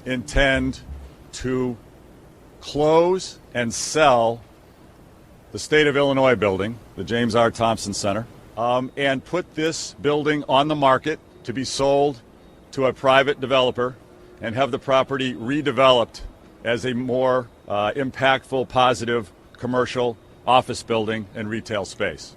intend to close and sell the State of Illinois building, the James R. Thompson Center, and put this building on the market to be sold to a private developer and have the property redeveloped as a more impactful, positive commercial office building and retail space.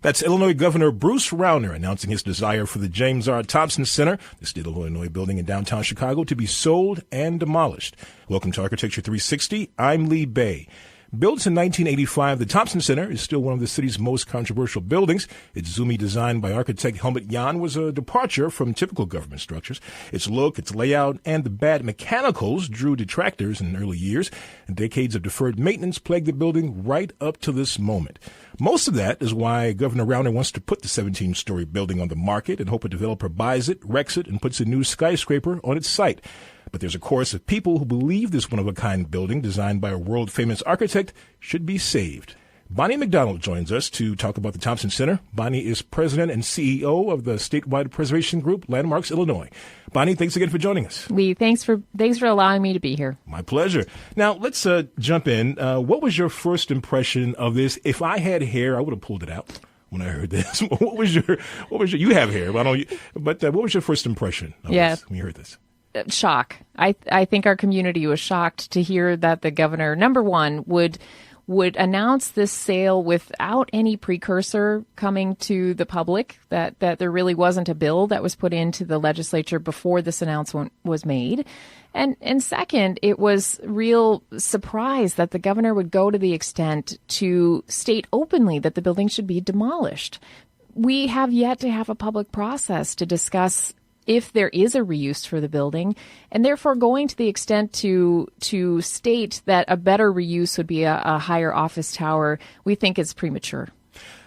That's Illinois Governor Bruce Rauner announcing his desire for the James R. Thompson Center, the State of Illinois building in downtown Chicago, to be sold and demolished. Welcome to Architecture 360. I'm Lee Bay. Built in 1985, the Thompson Center is still one of the city's most controversial buildings. Its zoomy design by architect Helmut Jahn was a departure from typical government structures. Its look, its layout, and the bad mechanicals drew detractors in early years, and decades of deferred maintenance plagued the building right up to this moment. Most of that is why Governor Rauner wants to put the 17-story building on the market and hope a developer buys it, wrecks it, and puts a new skyscraper on its site. But there's a chorus of people who believe this one-of-a-kind building designed by a world-famous architect should be saved. Bonnie McDonald joins us to talk about the Thompson Center. Bonnie is president and CEO of the statewide preservation group Landmarks Illinois. Bonnie, thanks again for joining us. Lee, thanks for allowing me to be here. My pleasure. Now, let's jump in. What was your first impression of this? If I had hair, I would have pulled it out when I heard this. What was your, you have hair, why don't you, but what was your first impression of this when you heard this? Shock. I think our community was shocked to hear that the governor, number one, would announce this sale without any precursor coming to the public, that there really wasn't a bill that was put into the legislature before this announcement was made. And second, it was real surprise that the governor would go to the extent to state openly that the building should be demolished. We have yet to have a public process to discuss if there is a reuse for the building, and therefore going to the extent to state that a better reuse would be a higher office tower, we think is premature.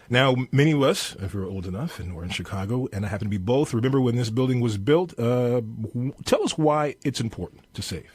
Now, many of us, if we're old enough and we're in Chicago, and I happen to be both, remember when this building was built. Tell us why it's important to save.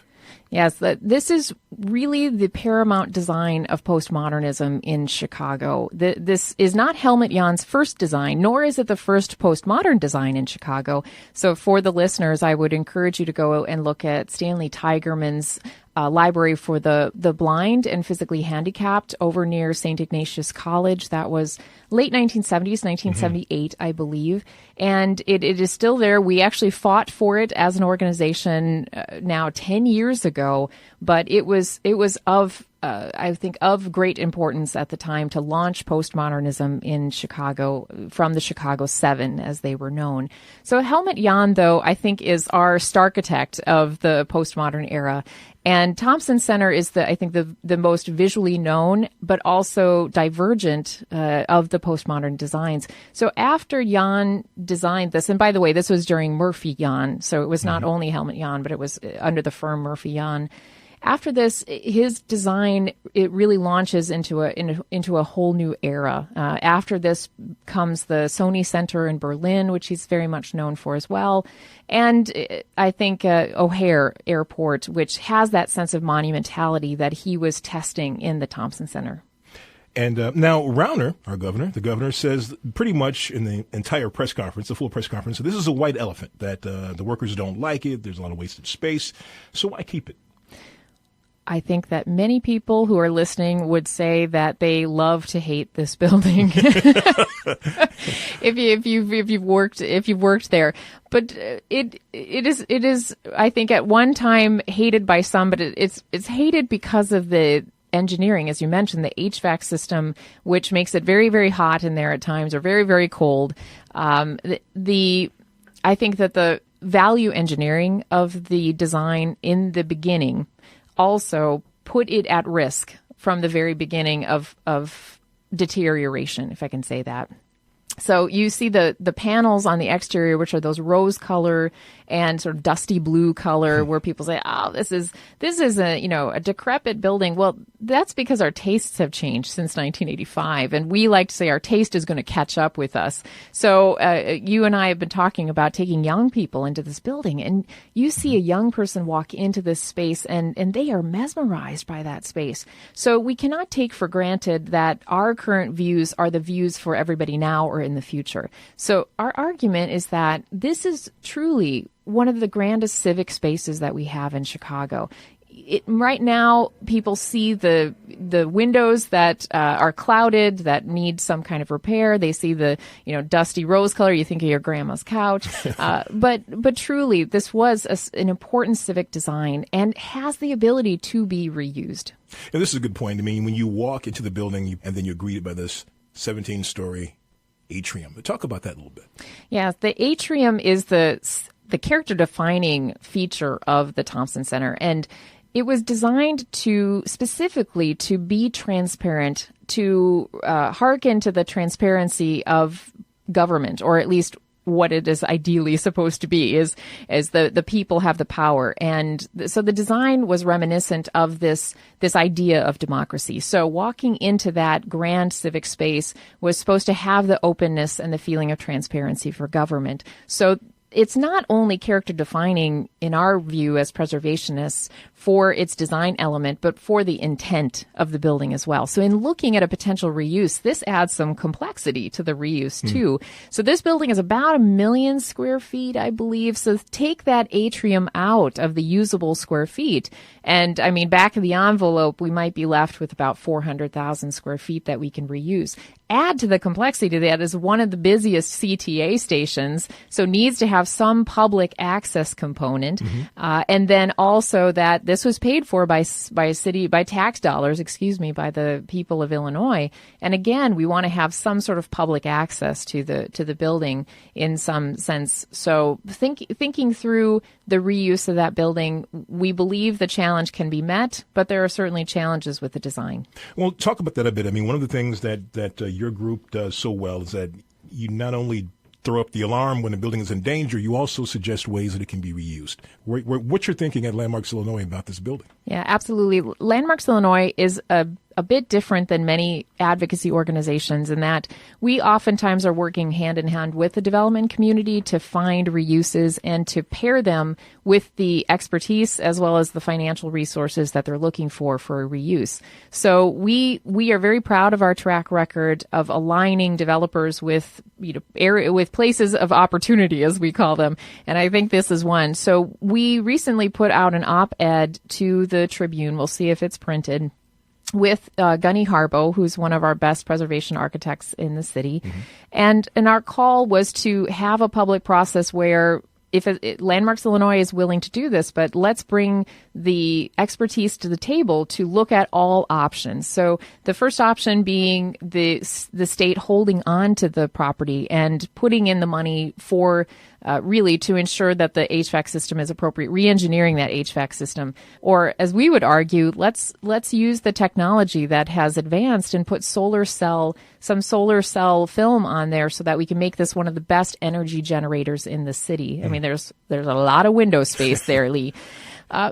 Yes, this is really the paramount design of postmodernism in Chicago. This is not Helmut Jahn's first design, nor is it the first postmodern design in Chicago. So for the listeners, I would encourage you to go and look at Stanley Tigerman's library for the blind and physically handicapped over near St. Ignatius College. That was late 1970s, 1978, I believe. And it is still there. We actually fought for it as an organization now 10 years ago, but it was of I think of great importance at the time to launch postmodernism in Chicago from the Chicago Seven, as they were known. So Helmut Jahn, though, I think is our starchitect of the postmodern era. And Thompson Center is the most visually known, but also divergent of the postmodern designs. So after Jahn designed this, and by the way, this was during Murphy Jahn, so it was not only Helmut Jahn, but it was under the firm Murphy Jahn. After this, his design, it really launches into a whole new era. After this comes the Sony Center in Berlin, which he's very much known for as well. And I think O'Hare Airport, which has that sense of monumentality that he was testing in the Thompson Center. And now Rauner, our governor, the governor says pretty much in the entire press conference, the full press conference, this is a white elephant, that the workers don't like it. There's a lot of wasted space. So why keep it? I think that many people who are listening would say that they love to hate this building. if you've worked there, but it is I think at one time hated by some, but it's hated because of the engineering, as you mentioned, the HVAC system, which makes it very, very hot in there at times, or very, very cold. I think that the value engineering of the design in the beginning also put it at risk from the very beginning of deterioration, if I can say that. So you see the panels on the exterior, which are those rose color and sort of dusty blue color, where people say, "Oh, this is a decrepit building." Well, that's because our tastes have changed since 1985, and we like to say our taste is going to catch up with us. So you and I have been talking about taking young people into this building, and you see a young person walk into this space, and they are mesmerized by that space. So we cannot take for granted that our current views are the views for everybody now or in in the future. So our argument is that this is truly one of the grandest civic spaces that we have in Chicago. Right now, people see the windows that are clouded, that need some kind of repair. They see the dusty rose color. You think of your grandma's couch, but truly, this was an important civic design and has the ability to be reused. And this is a good point. I mean, when you walk into the building and then you're greeted by this 17-story atrium, talk about that a little bit. Yeah, the atrium is the character-defining feature of the Thompson Center, and it was designed specifically to be transparent, to hearken to the transparency of government, or at least what it is ideally supposed to be, is the people have the power. And so the design was reminiscent of this idea of democracy. So walking into that grand civic space was supposed to have the openness and the feeling of transparency for government. So it's not only character defining in our view as preservationists for its design element, but for the intent of the building as well. So in looking at a potential reuse, this adds some complexity to the reuse too. So this building is about 1 million square feet, I believe. So take that atrium out of the usable square feet. And I mean, back of the envelope, we might be left with about 400,000 square feet that we can reuse. Add to the complexity to that is one of the busiest CTA stations, so needs to have some public access component. And then also that this was paid for by tax dollars, by the people of Illinois. And again, we want to have some sort of public access to the building in some sense. So thinking through the reuse of that building, we believe the challenge can be met, but there are certainly challenges with the design. Well, talk about that a bit. I mean, one of the things that your group does so well is that you not only throw up the alarm when a building is in danger, you also suggest ways that it can be reused. What's your thinking at Landmarks Illinois about this building? Yeah, absolutely. Landmarks Illinois is a bit different than many advocacy organizations in that we oftentimes are working hand in hand with the development community to find reuses and to pair them with the expertise as well as the financial resources that they're looking for a reuse. So we are very proud of our track record of aligning developers with with places of opportunity, as we call them, and I think this is one. So we recently put out an op-ed to the Tribune. We'll see if it's printed, with Gunny Harbo, who's one of our best preservation architects in the city. And our call was to have a public process where if Landmarks Illinois is willing to do this, but let's bring the expertise to the table to look at all options. So the first option being the state holding on to the property and putting in the money for really to ensure that the HVAC system is appropriate, re-engineering that HVAC system. Or as we would argue, let's use the technology that has advanced and put some solar cell film on there so that we can make this one of the best energy generators in the city. I mean, there's a lot of window space there, Lee.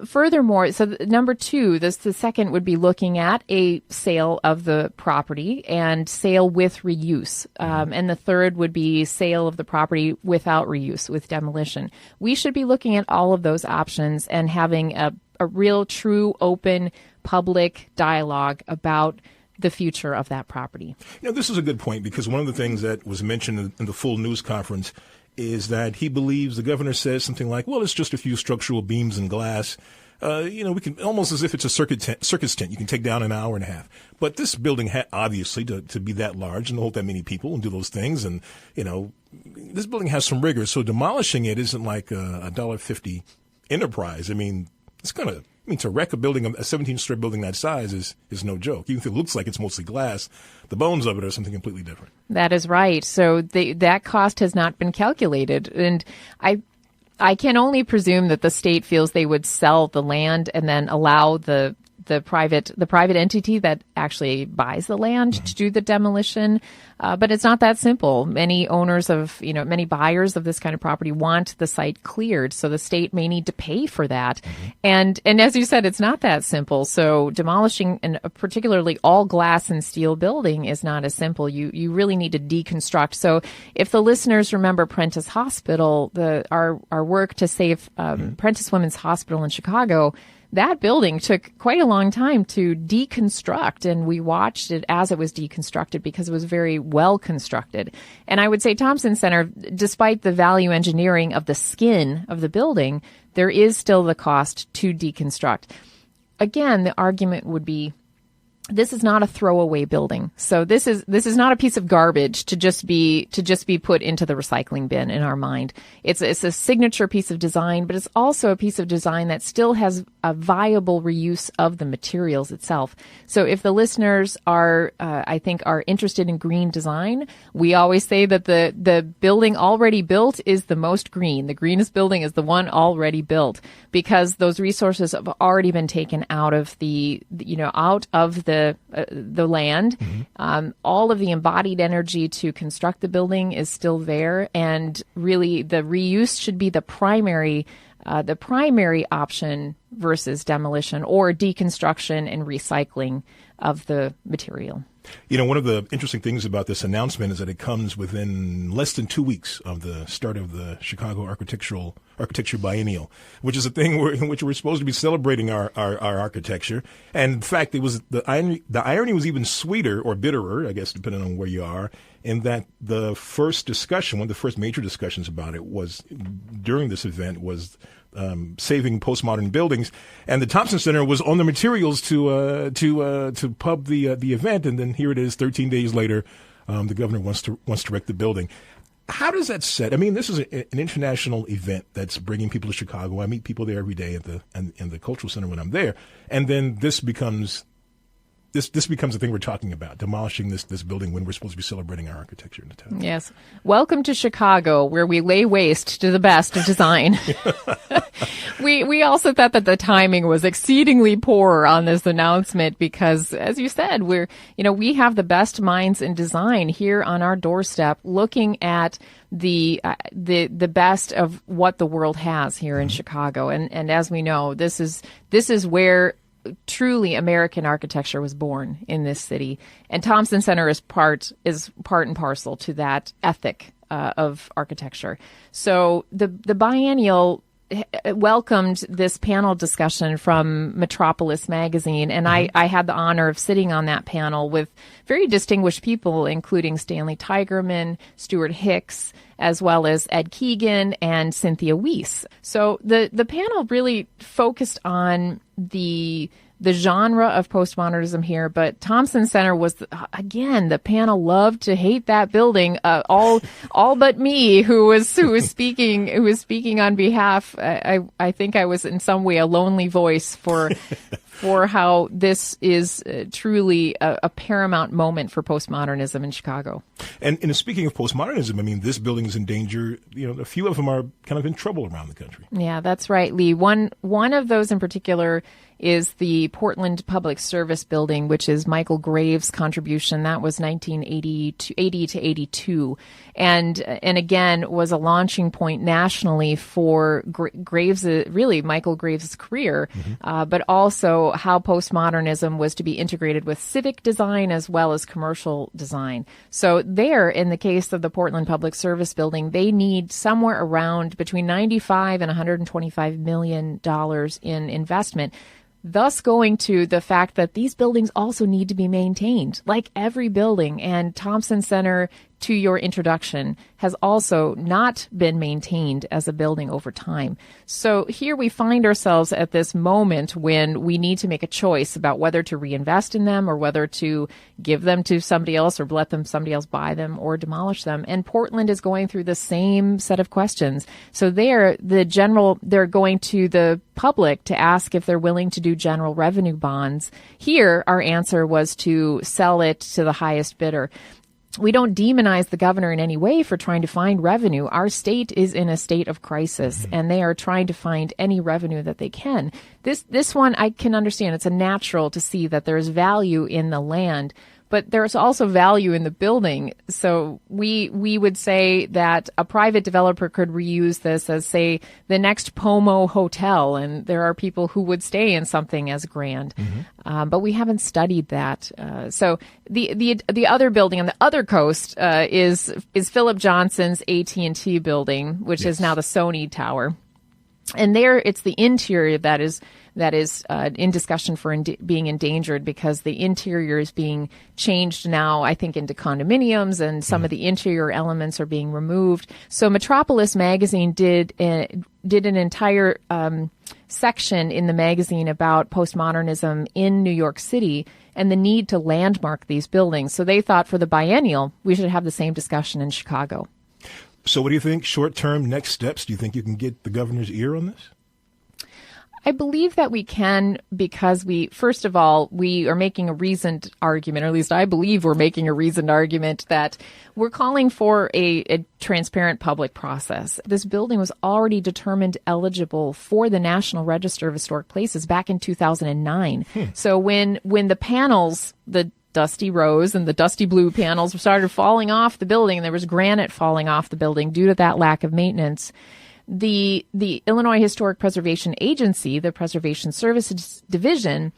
Furthermore, so number two, the second would be looking at a sale of the property and sale with reuse. And the third would be sale of the property without reuse, with demolition. We should be looking at all of those options and having a real, true, open, public dialogue about the future of that property. This is a good point, because one of the things that was mentioned in the full news conference is that he believes the governor says something like, well, it's just a few structural beams and glass. We can almost as if it's a circus tent. You can take down an hour and a half. But this building obviously to be that large and to hold that many people and do those things. And, this building has some rigor. So demolishing it isn't like a $1.50 enterprise. I mean, to wreck a 17-story building that size is no joke. Even if it looks like it's mostly glass, the bones of it are something completely different. That is right. So that cost has not been calculated. And I can only presume that the state feels they would sell the land and then allow the private entity that actually buys the land to do the demolition. But it's not that simple. Many buyers of this kind of property want the site cleared, so the state may need to pay for that. And as you said, it's not that simple. So demolishing particularly all glass and steel building is not as simple. You really need to deconstruct. So if the listeners remember Prentice Hospital, our work to save Prentice Women's Hospital in Chicago, that building took quite a long time to deconstruct, and we watched it as it was deconstructed because it was very well constructed. And I would say Thompson Center, despite the value engineering of the skin of the building, there is still the cost to deconstruct. Again, the argument would be, this is not a throwaway building. So this is not a piece of garbage to just be put into the recycling bin in our mind. It's a signature piece of design, but it's also a piece of design that still has a viable reuse of the materials itself. So if the listeners are interested in green design, we always say that the building already built is the most green. The greenest building is the one already built, because those resources have already been taken out of the land. Mm-hmm. All of the embodied energy to construct the building is still there, and really the reuse should be the primary option versus demolition or deconstruction and recycling of the material. One of the interesting things about this announcement is that it comes within less than 2 weeks of the start of the Chicago Architecture Biennial, which is a thing in which we're supposed to be celebrating our architecture. And in fact, it was the irony was even sweeter or bitterer, I guess, depending on where you are, in that the first discussion, one of the first major discussions about it was during this event was saving postmodern buildings, and the Thompson Center was on the materials to pub the event, and then here it is, 13 days later, the governor wants to wreck the building. How does that set? I mean, this is an international event that's bringing people to Chicago. I meet people there every day in the cultural center when I'm there, and then this becomes a thing we're talking about, demolishing this building when we're supposed to be celebrating our architecture in the town. Yes. Welcome to Chicago, where we lay waste to the best of design. We also thought that the timing was exceedingly poor on this announcement because, as you said, we have the best minds in design here on our doorstep, looking at the best of what the world has here in Chicago. And as we know, this is where truly American architecture was born, in this city, and Thompson Center is part and parcel to that ethic of architecture. So the biennial welcomed this panel discussion from Metropolis magazine, and I had the honor of sitting on that panel with very distinguished people, including Stanley Tigerman, Stuart Hicks, as well as Ed Keegan and Cynthia Weiss. So the panel really focused on the genre of postmodernism here, but Thompson Center was, again, the panel loved to hate that building. All but me, who was speaking on behalf. I think I was in some way a lonely voice for how this is truly a paramount moment for postmodernism in Chicago. And speaking of postmodernism, I mean, this building is in danger. A few of them are kind of in trouble around the country. Yeah, that's right, Lee. One of those in particular is the Portland Public Service Building, which is Michael Graves' contribution. That was 1980 to 82. And again, was a launching point nationally for Michael Graves' career, but also how postmodernism was to be integrated with civic design as well as commercial design. So there, in the case of the Portland Public Service Building, they need somewhere around between $95 and $125 million in investment, thus going to the fact that these buildings also need to be maintained, like every building. And Thompson Center, to your introduction, has also not been maintained as a building over time. So here we find ourselves at this moment when we need to make a choice about whether to reinvest in them or whether to give them to somebody else or let somebody else buy them or demolish them. And Portland is going through the same set of questions. So they're going to the public to ask if they're willing to do general revenue bonds. Here, our answer was to sell it to the highest bidder. We don't demonize the governor in any way for trying to find revenue. Our state is in a state of crisis, and they are trying to find any revenue that they can. This one, I can understand. It's a natural to see that there's value in the land, but there's also value in the building. So we would say that a private developer could reuse this as, say, the next Pomo Hotel, and there are people who would stay in something as grand. But we haven't studied that. So the other building on the other coast is Philip Johnson's AT&T building, which is now the Sony Tower. And there, it's the interior that is that is in discussion for being endangered because the interior is being changed now, I think, into condominiums, and some of the interior elements are being removed. So Metropolis magazine did an entire section in the magazine about postmodernism in New York City and the need to landmark these buildings. So they thought for the biennial, we should have the same discussion in Chicago. So what do you think? Short-term next steps? Do you think you can get the governor's ear on this? I believe that we can because first of all, we are making a reasoned argument, or at least I believe we're making a reasoned argument that we're calling for a transparent public process. This building was already determined eligible for the National Register of Historic Places back in 2009. So when the panels, the dusty rose and the dusty blue panels started falling off the building, and there was granite falling off the building due to that lack of maintenance, the Illinois Historic Preservation Agency, the Preservation Services Division,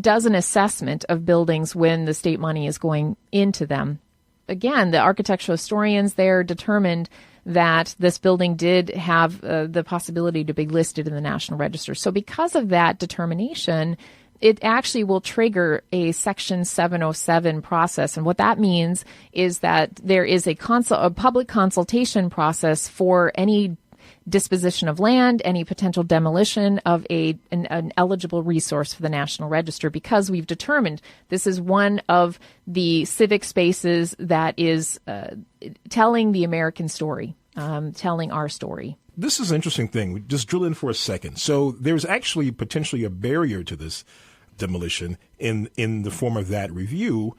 does an assessment of buildings when the state money is going into them. Again, the architectural historians there determined that this building did have the possibility to be listed in the National Register. So because of that determination, it actually will trigger a Section 707 process. And what that means is that there is a public consultation process for any disposition of land, any potential demolition of an eligible resource for the National Register, because we've determined this is one of the civic spaces that is telling the American story, telling our story. This is an interesting thing. Just drill in for a second. So there's actually potentially a barrier to this demolition in the form of that review,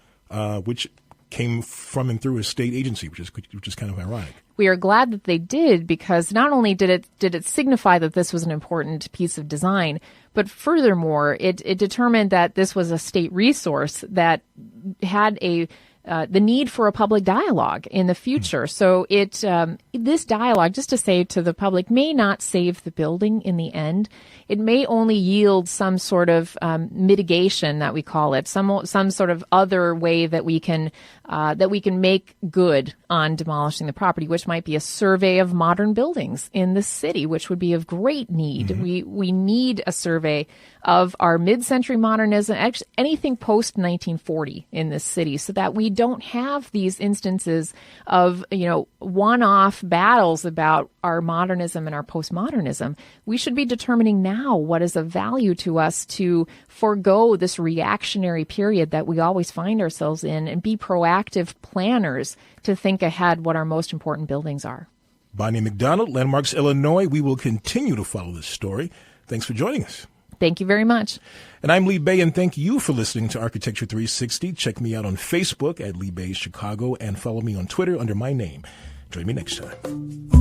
which came from and through a state agency, which is kind of ironic. We are glad that they did, because not only did it signify that this was an important piece of design, but furthermore, it determined that this was a state resource that had the need for a public dialogue in the future. So this dialogue, just to say to the public, may not save the building in the end. It may only yield some sort of mitigation, that we call it, some sort of other way that we can make good on demolishing the property, which might be a survey of modern buildings in the city, which would be of great need. Mm-hmm. We need a survey of our mid-century modernism, actually anything post-1940 in this city, so that we don't have these instances of, one-off battles about our modernism and our postmodernism. We should be determining now what is of value to us to forego this reactionary period that we always find ourselves in, and be proactive planners to think ahead what our most important buildings are. Bonnie McDonald, Landmarks, Illinois. We will continue to follow this story. Thanks for joining us. Thank you very much. And I'm Lee Bay, and thank you for listening to Architecture 360. Check me out on Facebook at Lee Bay Chicago, and follow me on Twitter under my name. Join me next time.